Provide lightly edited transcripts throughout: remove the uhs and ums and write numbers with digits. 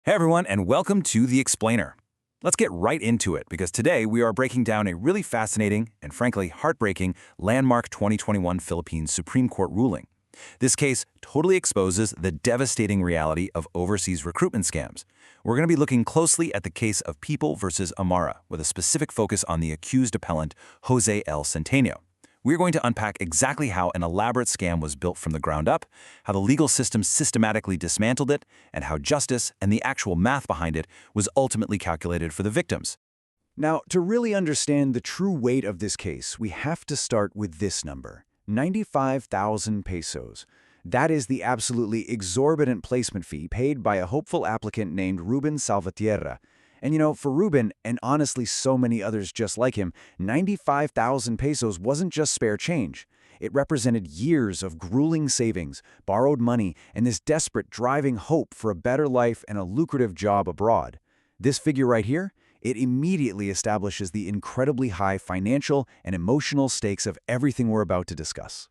Hey everyone, and welcome to The Explainer. Let's get right into it because today we are breaking down a really fascinating and frankly heartbreaking landmark 2021 Philippines Supreme Court ruling. This case totally exposes the devastating reality of overseas recruitment scams. We're going to be looking closely at the case of People versus Amara with a specific focus on the accused appellant Jose L. Centeno. We're going to unpack exactly how an elaborate scam was built from the ground up, how the legal system systematically dismantled it, and how justice and the actual math behind it was ultimately calculated for the victims. Now, to really understand the true weight of this case, we have to start with this number, 95,000 pesos. That is the absolutely exorbitant placement fee paid by a hopeful applicant named Ruben Salvatierra. And for Ruben, and honestly so many others just like him, 95,000 pesos wasn't just spare change. It represented years of grueling savings, borrowed money, and this desperate driving hope for a better life and a lucrative job abroad. This figure right here, it immediately establishes the incredibly high financial and emotional stakes of everything we're about to discuss.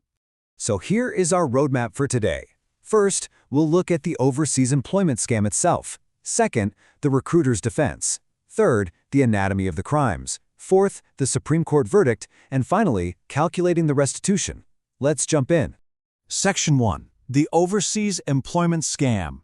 So here is our roadmap for today. First, we'll look at the overseas employment scam itself. Second, the recruiter's defense. Third, the anatomy of the crimes. Fourth, the Supreme Court verdict. And finally, calculating the restitution. Let's jump in. Section 1. The Overseas Employment Scam.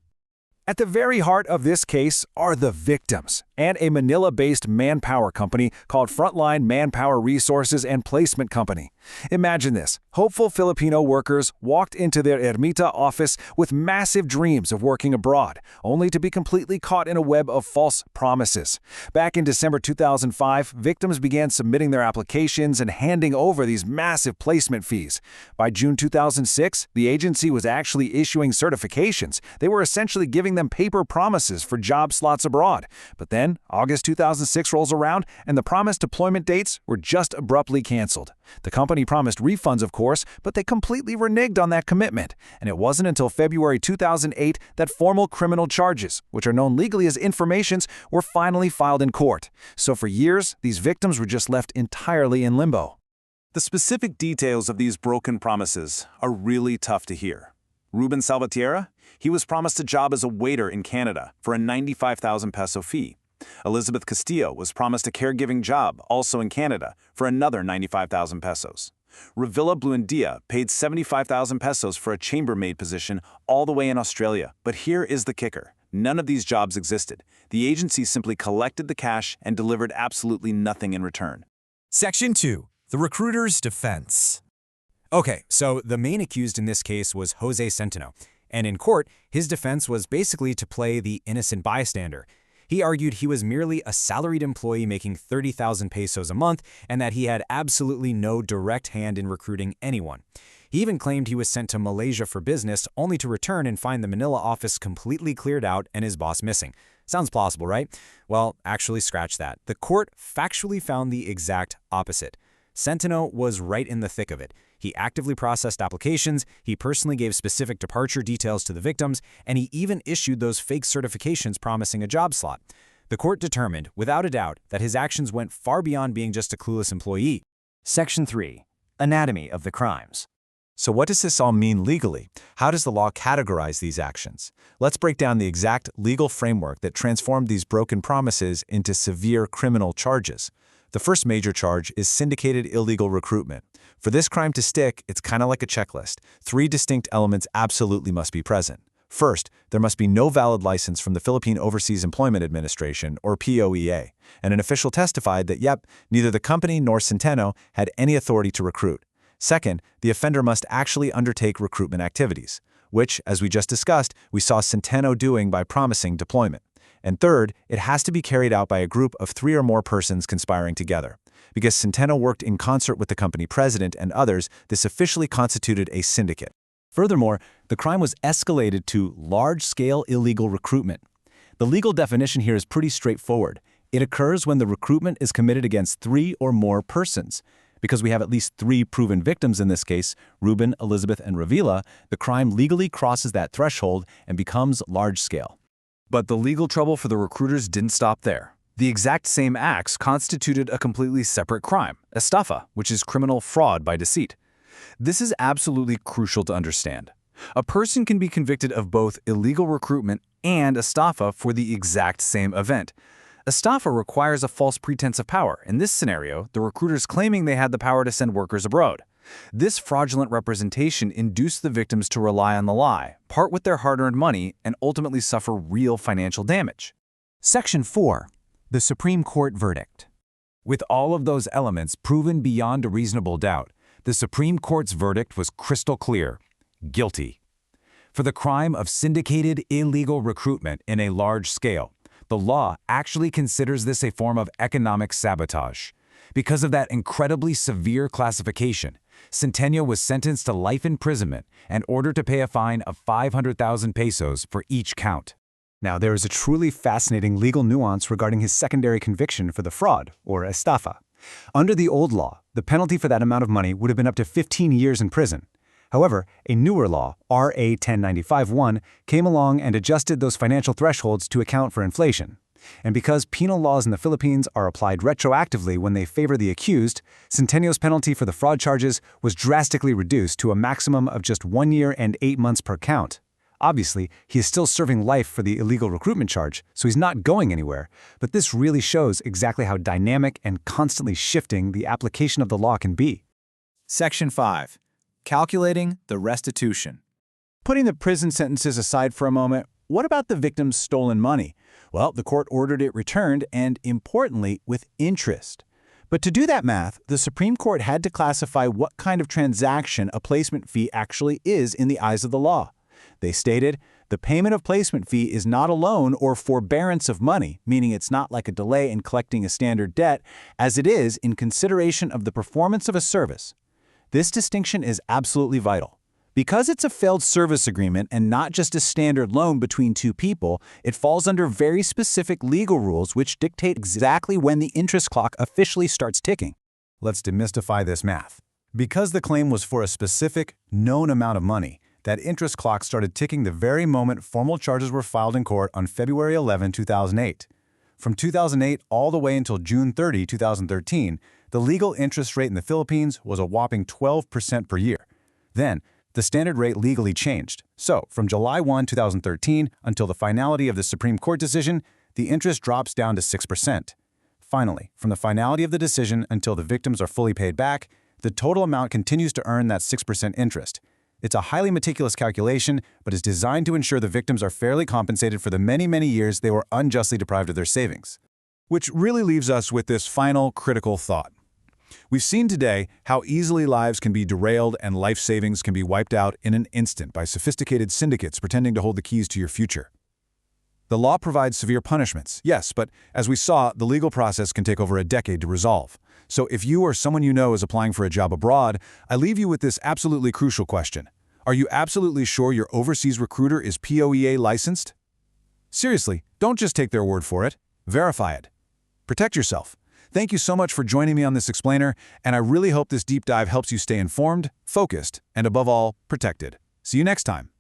At the very heart of this case are the victims and a Manila-based manpower company called Frontline Manpower Resources and Placement Company. Imagine this. Hopeful Filipino workers walked into their Ermita office with massive dreams of working abroad, only to be completely caught in a web of false promises. Back in December 2005, victims began submitting their applications and handing over these massive placement fees. By June 2006, the agency was actually issuing certifications. They were essentially giving them paper promises for job slots abroad. But then, August 2006 rolls around, and the promised deployment dates were just abruptly canceled. The company promised refunds, of course, but they completely reneged on that commitment. And it wasn't until February 2008 that formal criminal charges, which are known legally as informations, were finally filed in court. So for years, these victims were just left entirely in limbo. The specific details of these broken promises are really tough to hear. Ruben Salvatierra? He was promised a job as a waiter in Canada for a 95,000 peso fee. Elizabeth Castillo was promised a caregiving job, also in Canada, for another 95,000 pesos. Revilla Bluendia paid 75,000 pesos for a chambermaid position all the way in Australia. But here is the kicker. None of these jobs existed. The agency simply collected the cash and delivered absolutely nothing in return. Section 2. The Recruiter's Defense. Okay, so the main accused in this case was Jose Centeno. And in court, his defense was basically to play the innocent bystander. He argued he was merely a salaried employee making 30,000 pesos a month and that he had absolutely no direct hand in recruiting anyone. He even claimed he was sent to Malaysia for business only to return and find the Manila office completely cleared out and his boss missing. Sounds plausible, right? Well, actually scratch that. The court factually found the exact opposite. Centeno was right in the thick of it. He actively processed applications, he personally gave specific departure details to the victims, and he even issued those fake certifications promising a job slot. The court determined, without a doubt, that his actions went far beyond being just a clueless employee. Section 3. Anatomy of the crimes. So what does this all mean legally? How does the law categorize these actions? Let's break down the exact legal framework that transformed these broken promises into severe criminal charges. The first major charge is syndicated illegal recruitment. For this crime to stick, it's kind of like a checklist. 3 distinct elements absolutely must be present. First, there must be no valid license from the Philippine Overseas Employment Administration, or POEA, and an official testified that, neither the company nor Centeno had any authority to recruit. Second, the offender must actually undertake recruitment activities, which, as we just discussed, we saw Centeno doing by promising deployment. And third, it has to be carried out by a group of 3 or more persons conspiring together. Because Centeno worked in concert with the company president and others, this officially constituted a syndicate. Furthermore, the crime was escalated to large-scale illegal recruitment. The legal definition here is pretty straightforward. It occurs when the recruitment is committed against 3 or more persons. Because we have at least 3 proven victims in this case, Ruben, Elizabeth, and Revilla, the crime legally crosses that threshold and becomes large-scale. But the legal trouble for the recruiters didn't stop there. The exact same acts constituted a completely separate crime, estafa, which is criminal fraud by deceit. This is absolutely crucial to understand. A person can be convicted of both illegal recruitment and estafa for the exact same event. Estafa requires a false pretense of power. In this scenario, the recruiters claiming they had the power to send workers abroad. This fraudulent representation induced the victims to rely on the lie, part with their hard-earned money, and ultimately suffer real financial damage. Section 4. The Supreme Court Verdict. With all of those elements proven beyond a reasonable doubt, the Supreme Court's verdict was crystal clear: guilty. For the crime of syndicated illegal recruitment in a large scale, the law actually considers this a form of economic sabotage. Because of that incredibly severe classification, Centeno was sentenced to life imprisonment and ordered to pay a fine of 500,000 pesos for each count. Now, there is a truly fascinating legal nuance regarding his secondary conviction for the fraud, or estafa. Under the old law, the penalty for that amount of money would have been up to 15 years in prison. However, a newer law, RA 1095-1, came along and adjusted those financial thresholds to account for inflation. And because penal laws in the Philippines are applied retroactively when they favor the accused, Centeno's penalty for the fraud charges was drastically reduced to a maximum of just 1 year and 8 months per count. Obviously, he is still serving life for the illegal recruitment charge, so he's not going anywhere, but this really shows exactly how dynamic and constantly shifting the application of the law can be. Section 5. Calculating the restitution. Putting the prison sentences aside for a moment, what about the victim's stolen money? Well, the court ordered it returned, and importantly, with interest. But to do that math, the Supreme Court had to classify what kind of transaction a placement fee actually is in the eyes of the law. They stated, the payment of placement fee is not a loan or forbearance of money, meaning it's not like a delay in collecting a standard debt, as it is in consideration of the performance of a service. This distinction is absolutely vital. Because it's a failed service agreement and not just a standard loan between two people, it falls under very specific legal rules which dictate exactly when the interest clock officially starts ticking. Let's demystify this math. Because the claim was for a specific, known amount of money, that interest clock started ticking the very moment formal charges were filed in court on February 11, 2008. From 2008 all the way until June 30, 2013, the legal interest rate in the Philippines was a whopping 12% per year. Then, the standard rate legally changed. So, from July 1, 2013 until the finality of the Supreme Court decision, the interest drops down to 6%. Finally, from the finality of the decision until the victims are fully paid back, the total amount continues to earn that 6% interest. It's a highly meticulous calculation, but is designed to ensure the victims are fairly compensated for the many, many years they were unjustly deprived of their savings. Which really leaves us with this final critical thought. We've seen today how easily lives can be derailed and life savings can be wiped out in an instant by sophisticated syndicates pretending to hold the keys to your future. The law provides severe punishments, yes, but as we saw, the legal process can take over a decade to resolve. So if you or someone you know is applying for a job abroad, I leave you with this absolutely crucial question. Are you absolutely sure your overseas recruiter is POEA licensed? Seriously, don't just take their word for it. Verify it. Protect yourself. Thank you so much for joining me on this explainer, and I really hope this deep dive helps you stay informed, focused, and above all, protected. See you next time.